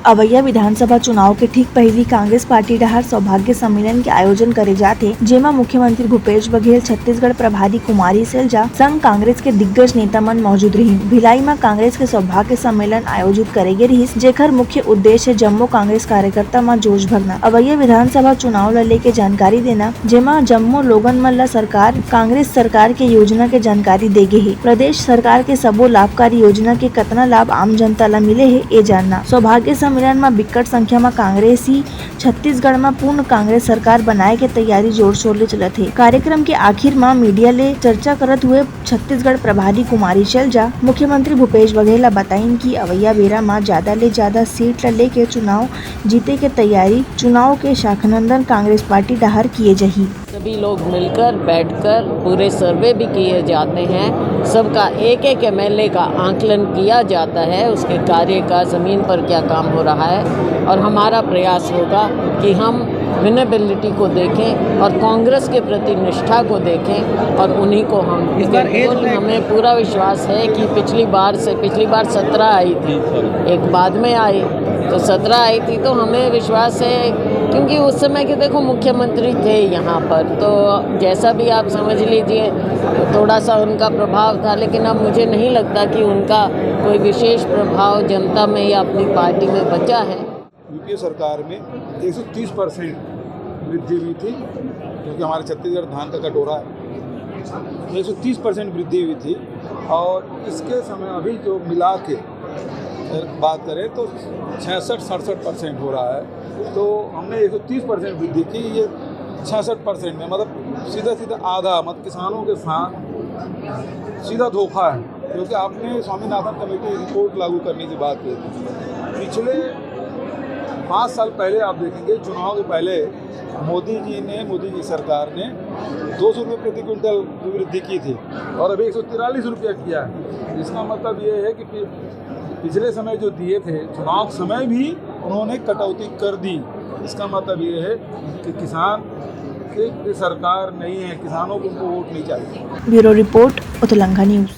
अवैया विधानसभा चुनाव के ठीक पहली कांग्रेस पार्टी डहर सौभाग्य सम्मेलन के आयोजन करे जाते, जेमा मुख्यमंत्री भूपेश बघेल, छत्तीसगढ़ प्रभारी कुमारी सैलजा संग कांग्रेस के दिग्गज नेता मन मौजूद रही। भिलाई में कांग्रेस के सौभाग्य सम्मेलन आयोजित करेगे रहिस, जेकर मुख्य उद्देश्य जम्मो कांग्रेस कार्यकर्ता में जोश भरना, अवैया विधानसभा चुनाव ला लेके जानकारी देना, जेमा जम्मो लोगन मन ला सरकार कांग्रेस सरकार के योजना के जानकारी देगे है। प्रदेश सरकार के सबो लाभकारी योजना के कतना लाभ आम जनता ला मिले है ये जानना। सौभाग्य सम्मेलन में बिकट संख्या में कांग्रेसी छत्तीसगढ़ में पूर्ण कांग्रेस सरकार बनाए के तैयारी जोर शोर ले चलत है। कार्यक्रम के आखिर में मीडिया ले चर्चा करत हुए छत्तीसगढ़ प्रभारी कुमारी सैलजा मुख्यमंत्री भूपेश बघेल बताइन कि अवैया बेरा में ज्यादा ले ज्यादा सीट ला लेके चुनाव जीते के तैयारी चुनाव के शाखनंदन कांग्रेस पार्टी डहर किए जही। सभी लोग मिलकर बैठकर पूरे सर्वे भी किए जाते हैं, सबका एक एक एमएलए का आंकलन किया जाता है, उसके कार्य का ज़मीन पर क्या काम हो रहा है। और हमारा प्रयास होगा कि हम विनेबिलिटी को देखें और कांग्रेस के प्रति निष्ठा को देखें और उन्हीं को हम हमें पूरा विश्वास है कि पिछली बार 17 आई थी, एक बाद में आई तो 17 आई थी, तो हमें विश्वास है क्योंकि उस समय के देखो मुख्यमंत्री थे यहाँ पर, तो जैसा भी आप समझ लीजिए थोड़ा सा उनका प्रभाव था, लेकिन अब मुझे नहीं लगता कि उनका कोई विशेष प्रभाव जनता में या अपनी पार्टी में बचा है। यूपीए सरकार में 130% वृद्धि हुई थी, क्योंकि हमारे छत्तीसगढ़ धान का कटोरा है, 130% वृद्धि हुई थी। और इसके समय अभी जो मिला के बात करें तो 66-67% हो रहा है। तो हमने 130% वृद्धि की, ये 66% में मतलब सीधा आधा, मतलब किसानों के साथ सीधा धोखा है। क्योंकि आपने स्वामीनाथन कमेटी रिपोर्ट लागू करने की बात की थी, पिछले 5 साल पहले आप देखेंगे चुनाव के पहले मोदी जी सरकार ने 200 रुपये प्रति क्विंटल की वृद्धि की थी और अभी 143 रुपया किया है। इसका मतलब ये है कि पिछले समय जो दिए थे चुनाव समय भी उन्होंने कटौती कर दी। इसका मतलब ये है कि किसान की सरकार नहीं है, किसानों को उनको वोट नहीं चाहिए। ब्यूरो रिपोर्ट उत्तलंघा न्यूज।